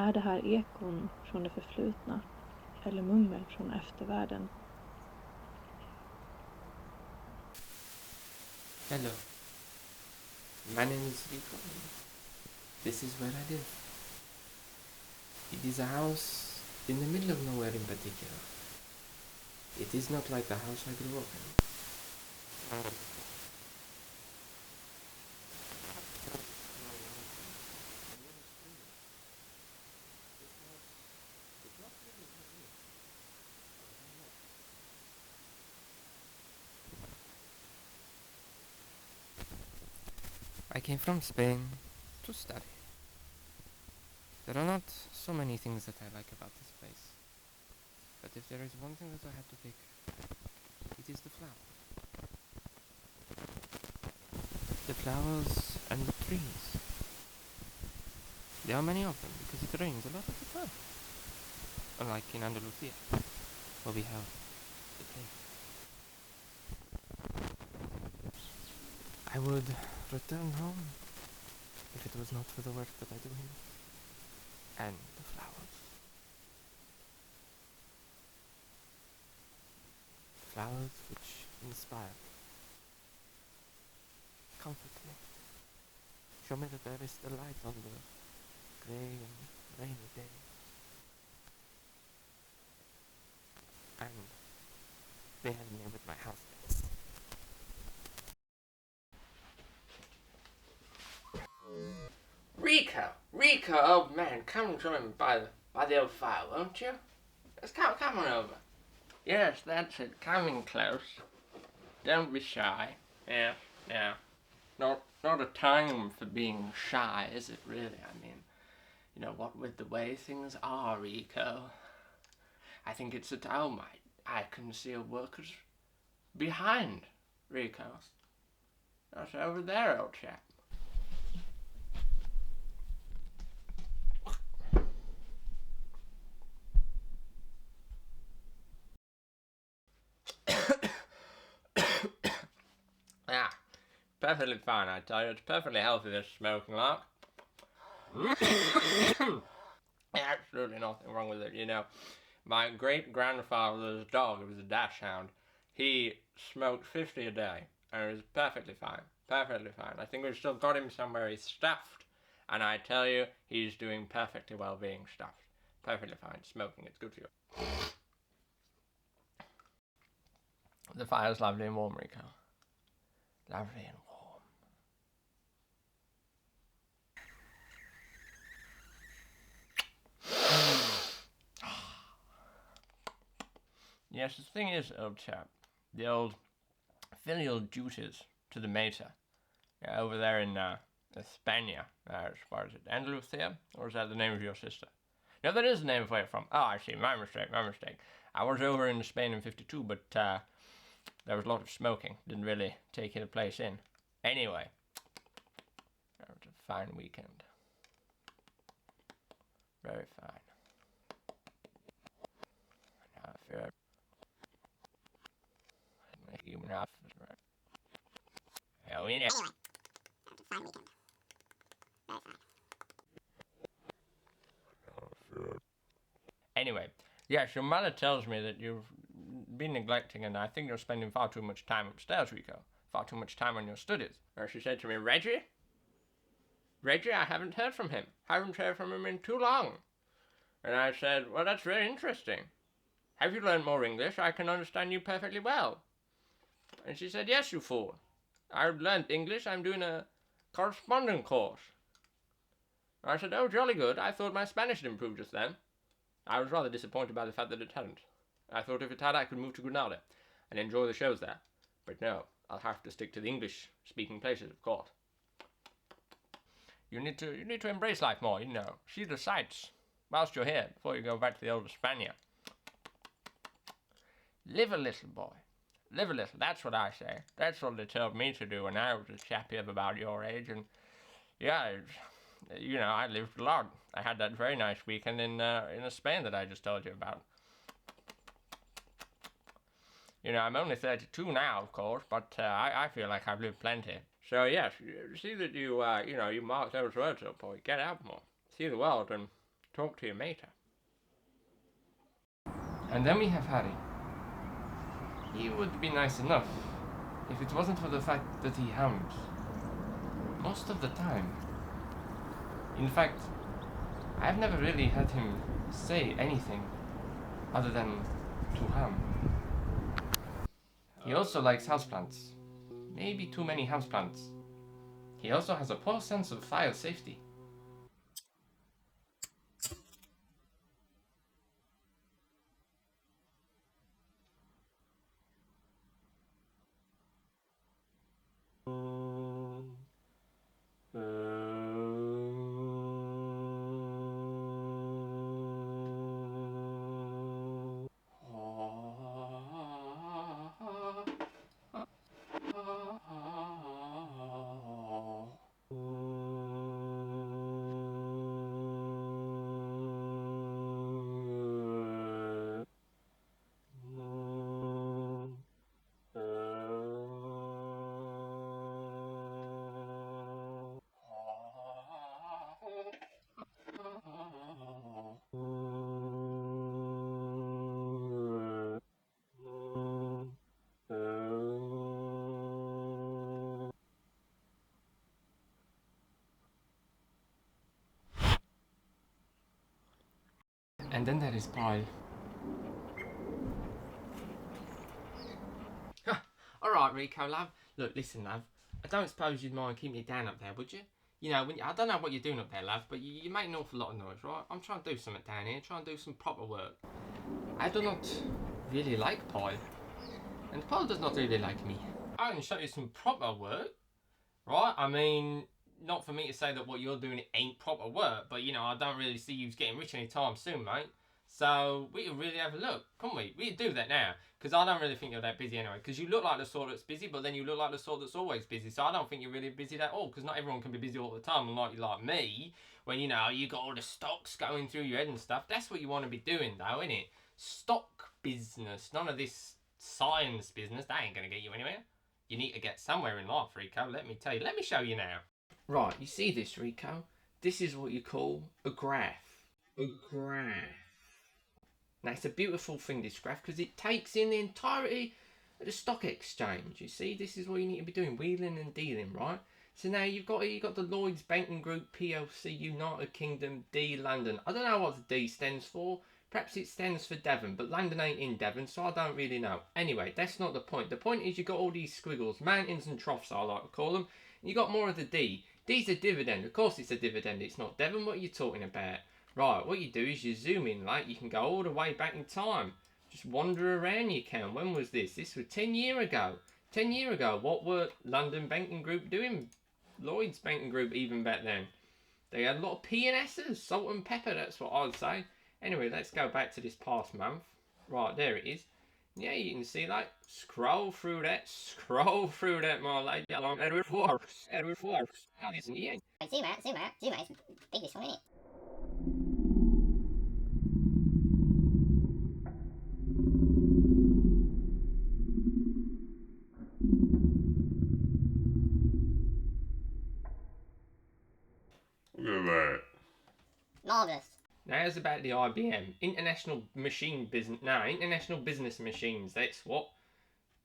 Är det här ekon från det förflutna eller mummel från eftervärlden? Hello, my name is Rico. This is where I live. It is a house in the middle of nowhere in particular. It is not like the house I grew up in. I came from Spain to study. There are not so many things that I like about this place. But if there is one thing that I have to pick, it is the flowers. The flowers and the trees. There are many of them because it rains a lot of the time. Unlike in Andalusia, where we have the plague. I would return home if it was not for the work that I do here. And the flowers. Flowers which inspire me, comfort me, show me that there is still light on the grey and rainy day. And they help me with my housemates. Rico, old man, come join me by the old fire, won't you? Let's come on over. Yes, that's it. Come in close. Don't be shy. Yeah. Not a time for being shy, is it really? I mean, you know, what with the way things are, Rico. I think it's a time I can see a workers behind Rico. That's over there, old chap. Ah, perfectly fine, I tell you. It's perfectly healthy, this smoking lot. Absolutely nothing wrong with it, you know. My great-grandfather's dog, it was a dachshund, he smoked 50 a day, and it was perfectly fine. Perfectly fine. I think we've still got him somewhere he's stuffed, and I tell you, he's doing perfectly well being stuffed. Perfectly fine. Smoking, it's good for you. The fire's lovely and warm, Rico. Lovely and warm. Yes, the thing is, old chap, the old filial duties to the mater, over there in España, as far as it, Andalusia, or is that the name of your sister? No, that is the name of where you're from. Oh, I see, my mistake. I was over in Spain in 52, but there was a lot of smoking, didn't really take the place in. Anyway, that was a fine weekend. Very fine. Now I feel even half is right. Hell yeah. Anyway, that was a fine weekend. Very fine. Anyway, yes, your mother tells me that you've been neglecting, and I think you're spending far too much time upstairs, Rico. Far too much time on your studies. Or she said to me, Reggie, I haven't heard from him. Haven't heard from him in too long. And I said, well, that's very interesting. Have you learned more English? I can understand you perfectly well. And she said, yes, you fool. I've learned English. I'm doing a correspondence course. And I said, oh, jolly good. I thought my Spanish had improved just then. I was rather disappointed by the fact that it hadn't. I thought if it had, I could move to Granada and enjoy the shows there. But no, I'll have to stick to the English-speaking places, of course. You need to embrace life more, you know. See the sights whilst you're here before you go back to the old España. Live a little, boy. Live a little. That's what I say. That's what they told me to do when I was a chappy of about your age. And yeah, you know, I lived a lot. I had that very nice weekend in Spain that I just told you about. You know, I'm only 32 now, of course, but I feel like I've lived plenty. So yes, see that you mark those words up, boy. Get out more. See the world and talk to your mater. And then we have Harry. He would be nice enough if it wasn't for the fact that he hums most of the time. In fact, I've never really had him say anything other than to hum. He also likes houseplants. Maybe too many houseplants. He also has a poor sense of fire safety. And then there is Paul. Alright, Rico, love. Look, listen, love. I don't suppose you'd mind keeping me down up there, would you? You know, I don't know what you're doing up there, love, but you make an awful lot of noise, right? I'm trying to do something down here, trying to do some proper work. I do not really like Paul. And Paul does not really like me. I can show you some proper work, right? I mean, not for me to say that what you're doing ain't proper work, but, you know, I don't really see you getting rich anytime soon, mate. So we can really have a look, can't we? We can do that now, because I don't really think you're that busy anyway. Because you look like the sort that's busy, but then you look like the sort that's always busy. So I don't think you're really busy at all, because not everyone can be busy all the time. Unlike you, like me, when you know you got all the stocks going through your head and stuff. That's what you want to be doing, though, isn't it? Stock business, none of this science business. That ain't gonna get you anywhere. You need to get somewhere in life, Rico. Let me tell you. Let me show you now. Right, you see this, Rico? This is what you call a graph. A graph. Now, it's a beautiful thing, this graph, because it takes in the entirety of the stock exchange. You see, this is what you need to be doing, wheeling and dealing, right? So now you've got the Lloyds Banking Group PLC, United Kingdom, D, London. I don't know what the D stands for. Perhaps it stands for Devon, but London ain't in Devon, so I don't really know. Anyway, that's not the point. The point is you've got all these squiggles, mountains and troughs, I like to call them. And you got more of the D. D's a dividend. Of course it's a dividend. It's not Devon. What are you talking about? Right, what you do is you zoom in, like, you can go all the way back in time. Just wander around you can. When was this? This was 10 years ago. 10 years ago, what were London Banking Group doing? Lloyds Banking Group even back then. They had a lot of P&S's, salt and pepper, that's what I'd say. Anyway, let's go back to this past month. Right, there it is. Yeah, you can see, like, scroll through that, my lady, along Edward Forbes. How is it? Zoom out. It's big this one, isn't it? Look at that. Marvellous. Now it's about the IBM, International Business Machines, that's what.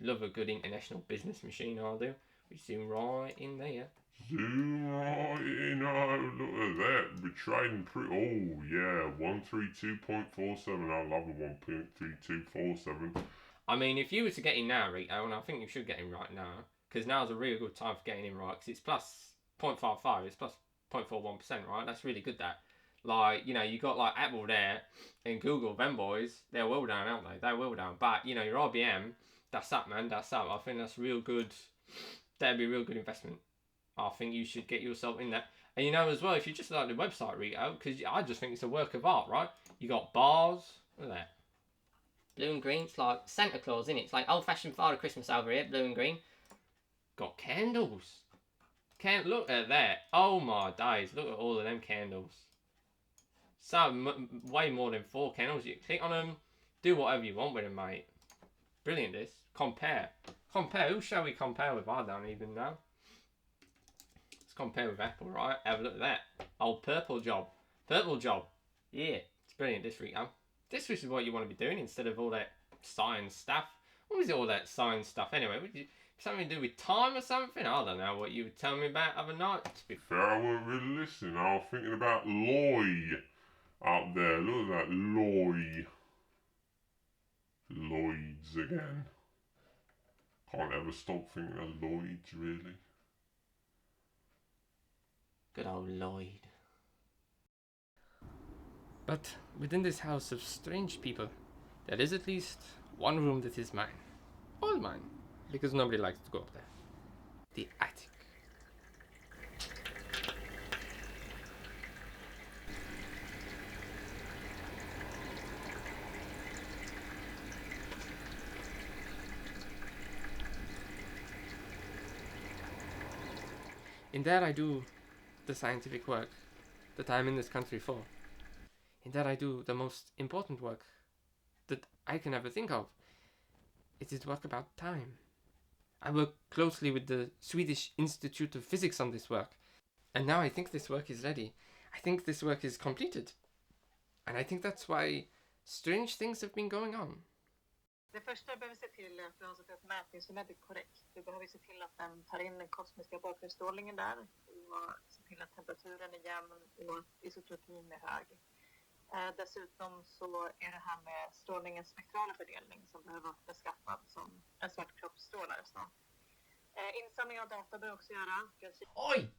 Love a good international business machine, I do. We zoom right in there. Zoom right in. Oh, look at that. We're trading pretty. Oh, yeah. 132.47. I love a 132.47. I mean, if you were to get in now, Rico, and I think you should get in right now, because now's a really good time for getting in right, because it's plus 0.55, it's plus 0.41%, right? That's really good, that. Like, you know, you got like Apple there and Google, them boys, they're well down, aren't they? They're well down. But, you know, your IBM, that's up, man, that's up. I think that's real good. That'd be a real good investment. I think you should get yourself in that. And you know, as well, if you just like the website, Rico, because I just think it's a work of art, right? You got bars, look at that. Blue and green, it's like Santa Claus, isn't it? It's like old-fashioned Father Christmas over here, blue and green. Got candles. Can't look at that. Oh my days, look at all of them candles. So, way more than 4 candles. You click on them, do whatever you want with them, mate. Brilliant, this. Compare. Compare, who shall we compare with? I don't even know. Let's compare with Apple, right? Have a look at that. Old purple job. Purple job. Yeah, it's brilliant this week, huh? This is what you want to be doing instead of all that science stuff. What was all that science stuff anyway? Something to do with time or something? I don't know what you were telling me about other night. Fair, I weren't really listening. I was thinking about Lloyd out there. Look at that Lloyd. Lloyds again. Can't ever stop thinking of Lloyds, really. Good old Lloyd. But within this house of strange people, there is at least one room that is mine. All mine. Because nobody likes to go up there. The attic. In there I do the scientific work that I'm in this country for. In there I do the most important work that I can ever think of. It is work about time. I work closely with the Swedish Institute of Physics on this work. And now I think this work is ready. I think this work is completed. And I think that's why strange things have been going on. Det första du behöver se till är att du har satt upp mätinstrumentet korrekt. Du behöver se till att den tar in den kosmiska bakgrundsstrålningen där och se till att temperaturen är jämn och isotropin är hög. Dessutom så är det här med strålningens spektrala fördelning som behöver vara beskaffad som en svart kroppsstrålare. Insamling av data bör också göra. Oi!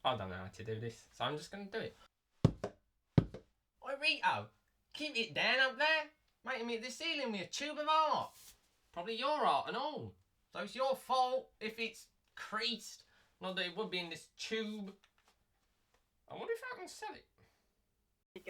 I don't know how to do this, so I'm just going to do it. Oi, Rito! Keep it down up there! Making me at the ceiling with a tube of art. Probably your art and all. So it's your fault if it's creased. Not that it would be in this tube. I wonder if I can sell it. Sen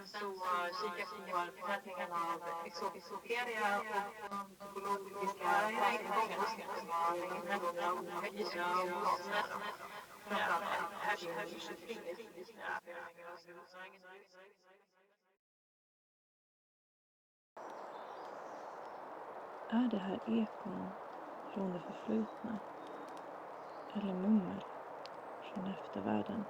så kika på förväntningen av exoteria och psykologiska Är det här ekon från det förflutna? Eller mummel från eftervärlden?